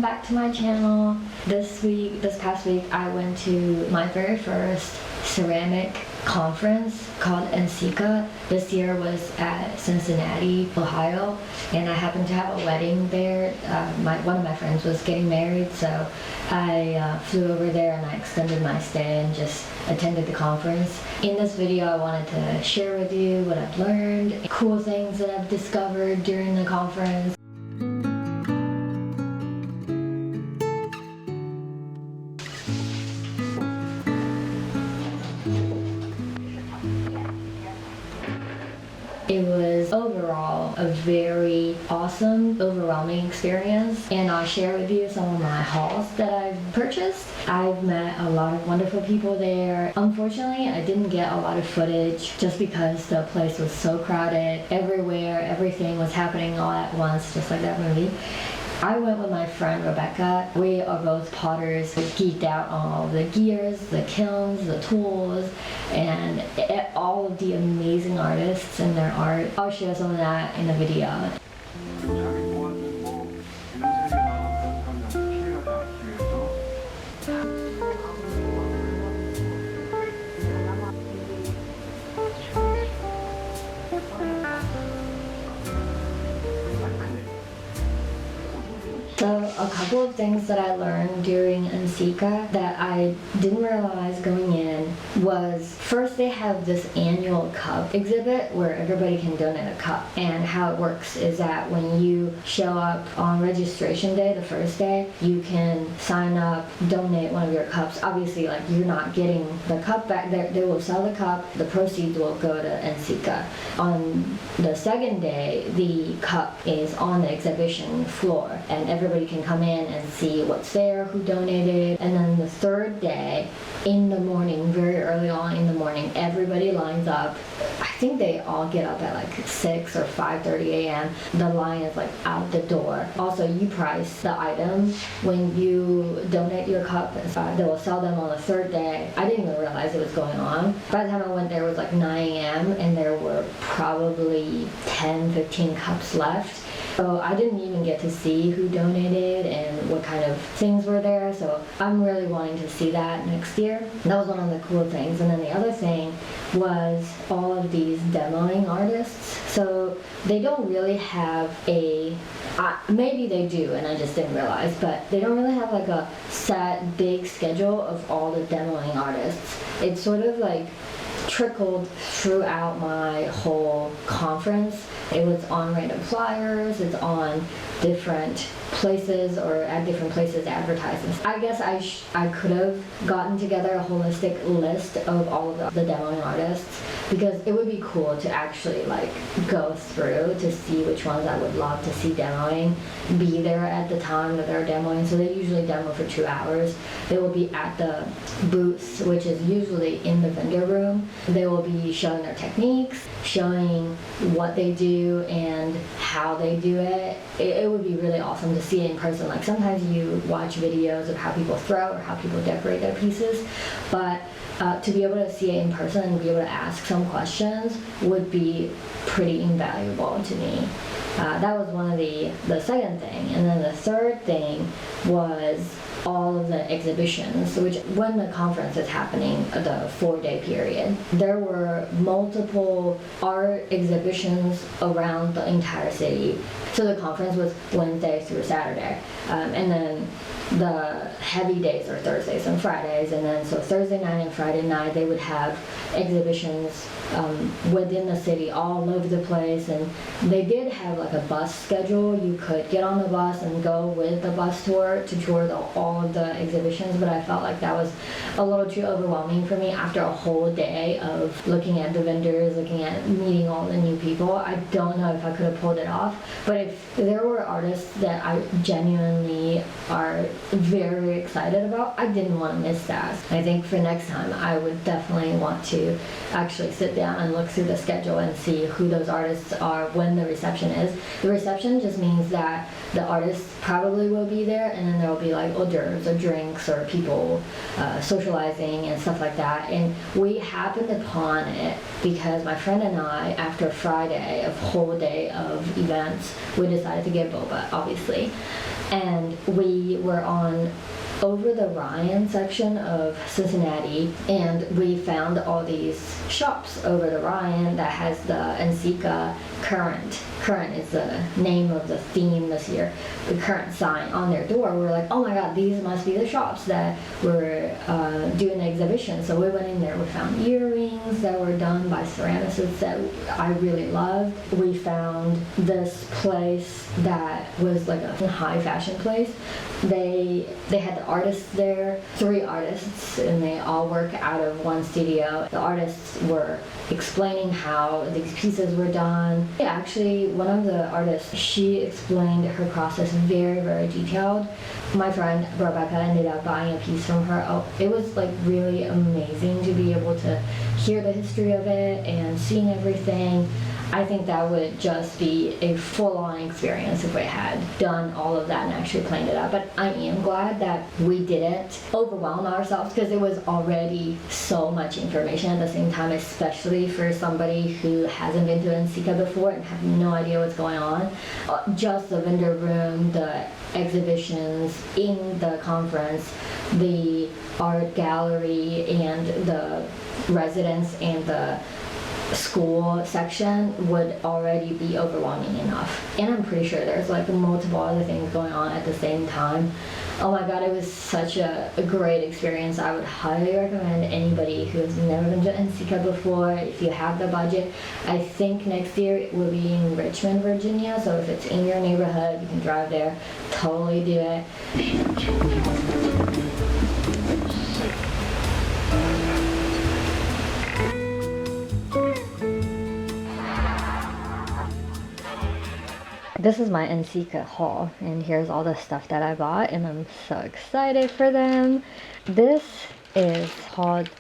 back to my channel. This past week, I went to my very first ceramic conference called NCECA. This year was at Cincinnati, Ohio, and I happened to have a wedding there. One of my friends was getting married, so I flew over there and I extended my stay and just attended the conference. In this video, I wanted to share with you what I've learned, cool things that I've discovered during the conference. It was overall a very awesome, overwhelming experience, and I'll share with you some of my hauls that I've purchased. I've met a lot of wonderful people there. Unfortunately, I didn't get a lot of footage just because the place was so crowded. Everywhere, everything was happening all at once, just like that movie. I went with my friend Rebecca. We are both potters. We geeked out on all the gears, the kilns, the tools, and all of the amazing artists and their art. I'll share some of that in the video. So a couple of things that I learned during NCECA that I didn't realize going in was, first they have this annual cup exhibit where everybody can donate a cup, and how it works is that when you show up on registration day, the first day, you can sign up, donate one of your cups. Obviously, like, you're not getting the cup back there. They will sell the cup, the proceeds will go to NCECA. On the second day, the cup is on the exhibition floor and everybody can come in and see what's there, who donated. And then the third day, in the morning, very early on in the morning, everybody lines up. I think they all get up at like 6 or 5:30 a.m. The line is like out the door. Also, you price the items when you donate your cup. They will sell them on the third day. I didn't even realize it was going on. By the time I went there, it was like 9 a.m. and there were probably 10-15 cups left. So I didn't even get to see who donated and what kind of things were there. So I'm really wanting to see that next year. That was one of the cool things. And then the other thing was all of these demoing artists. So they don't really have maybe they do and I just didn't realize, but they don't really have like a set big schedule of all the demoing artists. It's sort of like trickled throughout my whole conference. It was on random flyers, it's on different places or at different places advertisements. I guess I could have gotten together a holistic list of all of the demoing artists, because it would be cool to actually like go through to see which ones I would love to see demoing, be there at the time that they're demoing. So they usually demo for 2 hours. They will be at the booths, which is usually in the vendor room. They will be showing their techniques, showing what they do and how they do it. It would be really awesome to see it in person. Like, sometimes you watch videos of how people throw or how people decorate their pieces, but to be able to see it in person and be able to ask some questions would be pretty invaluable to me. That was one of the second thing. And then the third thing was all of the exhibitions, which when the conference is happening, the 4-day period, there were multiple art exhibitions around the entire city. So the conference was Wednesday through Saturday, and then the heavy days are Thursdays and Fridays, and then so Thursday night and Friday night they would have exhibitions within the city all over the place. And they did have like a bus schedule. You could get on the bus and go with the bus tour to tour all of the exhibitions, but I felt like that was a little too overwhelming for me after a whole day of looking at the vendors, looking at meeting all the new people. I don't know if I could have pulled it off, but if there were artists that I genuinely are very excited about, I didn't want to miss that. I think for next time I would definitely want to actually sit down and look through the schedule and see who those artists are when the reception is. The reception just means that the artists probably will be there, and then there will be like hors d'oeuvres or drinks or people socializing and stuff like that. And we happened upon it because my friend and I, after Friday, a whole day of events, we decided to get boba, obviously. and we were on over the Rhine section of Cincinnati, and we found all these shops over the Rhine that has the NCECA Current. Current is the name of the theme this year. The Current sign on their door. We were like, oh my god, these must be the shops that were doing the exhibition. So we went in there. We found earrings that were done by ceramicists that I really loved. We found this place that was like a high fashion place. They had the artists there, 3 artists, and they all work out of one studio. The artists were explaining how these pieces were done. Yeah, actually, one of the artists, she explained her process very, very detailed. My friend Rebecca ended up buying a piece from her. Oh, it was like really amazing to be able to hear the history of it and seeing everything. I think that would just be a full-on experience if we had done all of that and actually planned it out. But I am glad that we didn't overwhelm ourselves, because it was already so much information at the same time, especially for somebody who hasn't been to NCECA before and have no idea what's going on. Just the vendor room, the exhibitions in the conference, the art gallery, and the residence and the school section would already be overwhelming enough. And I'm pretty sure there's like multiple other things going on at the same time. Oh my god, it was such a great experience. I would highly recommend anybody who has never been to NCECA before, if you have the budget. I think next year it will be in Richmond, Virginia, so if it's in your neighborhood, you can drive there. Totally do it. This is my NCECA haul, and here's all the stuff that I bought, and I'm so excited for them. This is called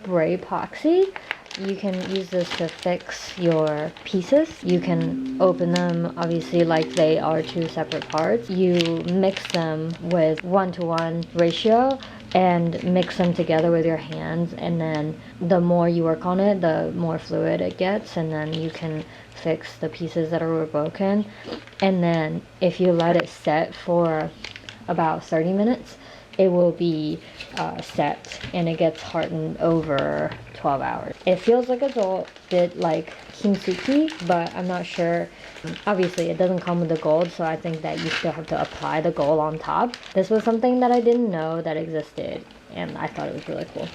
Spray Epoxy. You can use this to fix your pieces. You can open them obviously like they are 2 separate parts. You mix them with 1-to-1 ratio and mix them together with your hands, and then the more you work on it, the more fluid it gets, and then you can fix the pieces that are broken. And then if you let it set for about 30 minutes, it will be set, and it gets hardened over 12 hours. It feels like it's a bit like kintsugi, but I'm not sure. Obviously it doesn't come with the gold, so I think that you still have to apply the gold on top. This was something that I didn't know that existed, and I thought it was really cool.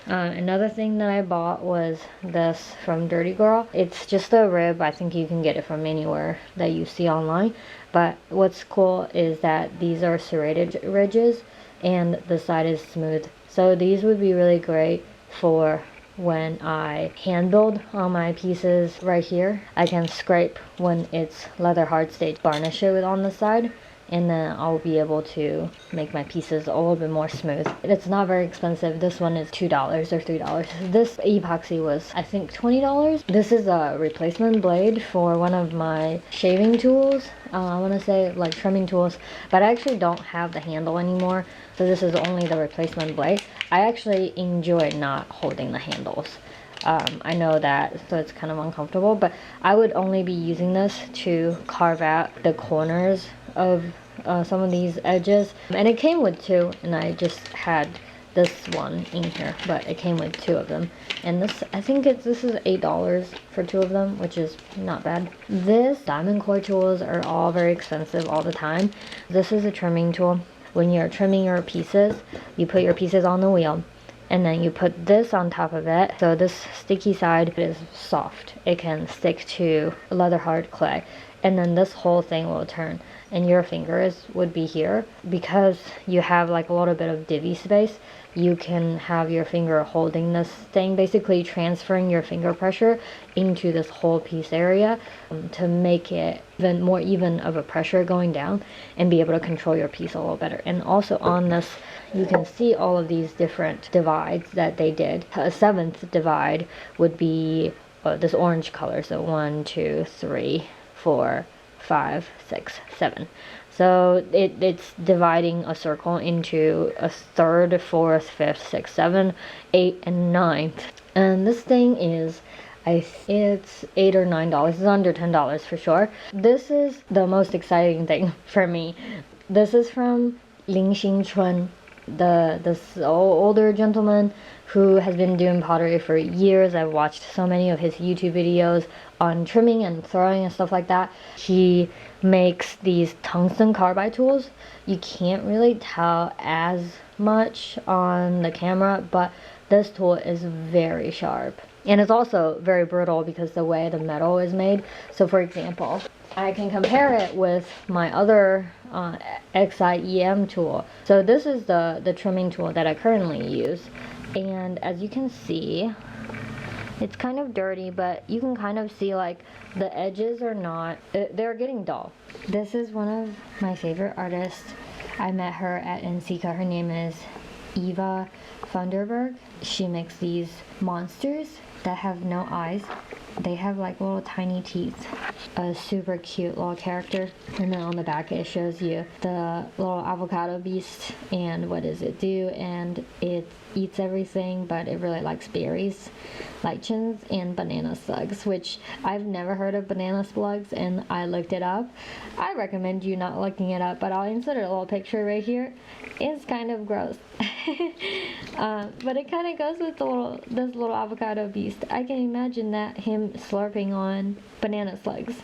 Another thing that I bought was this from Dirty Girl. It's just a rib. I think you can get it from anywhere that you see online. But what's cool is that these are serrated ridges and the side is smooth. So these would be really great for when I hand build on my pieces right here. I can scrape when it's leather hard stage, varnish it with on the side, and then I'll be able to make my pieces a little bit more smooth. It's not very expensive. This one is $2 or $3. This epoxy was, I think, $20. This is a replacement blade for one of my shaving tools. I want to say like trimming tools, but I actually don't have the handle anymore, so this is only the replacement blade. I actually enjoy not holding the handles. I know that, so it's kind of uncomfortable, but I would only be using this to carve out the corners of some of these edges. And it came with 2, and I just had this one in here, but it came with 2 of them. And this, I think this is $8 for 2 of them, which is not bad. This diamond core tools are all very expensive all the time. This is a trimming tool. When you're trimming your pieces, you put your pieces on the wheel, and then you put this on top of it. So this sticky side is soft. It can stick to leather hard clay, and then this whole thing will turn, and your fingers would be here. Because you have like a little bit of divvy space, you can have your finger holding this thing, basically transferring your finger pressure into this whole piece area to make it even more even of a pressure going down, and be able to control your piece a little better. And also on this, you can see all of these different divides that they did. A 7th divide would be this orange color, so 1, 2, 3, 4, 5, 6, 7. So it's dividing a circle into a 3rd, 4th, 5th, 6th, 7th, 8th, and 9th. And this thing is It's $8 or $9. It's under $10 for sure. This is the most exciting thing for me. This is from Ling Xingchun, this older gentleman who has been doing pottery for years. I've watched so many of his YouTube videos on trimming and throwing and stuff like that. He makes these tungsten carbide tools. You can't really tell as much on the camera, but this tool is very sharp. And it's also very brittle because the way the metal is made. So for example, I can compare it with my other XIEM tool. So this is the trimming tool that I currently use. And as you can see, it's kind of dirty, but you can kind of see like the edges are not, they're getting dull. This is one of my favorite artists. I met her at NCECA. Her name is Eva Funderburg. She makes these monsters that have no eyes. They have like little tiny teeth. A super cute little character. And then on the back it shows you the little avocado beast and what does it do. And it eats everything, but it really likes berries, lichens, and banana slugs, which I've never heard of banana slugs, and I looked it up. I recommend you not looking it up, but I'll insert a little picture right here. It's kind of gross. But it kind of goes with this little avocado beast. I can imagine that him slurping on banana slugs.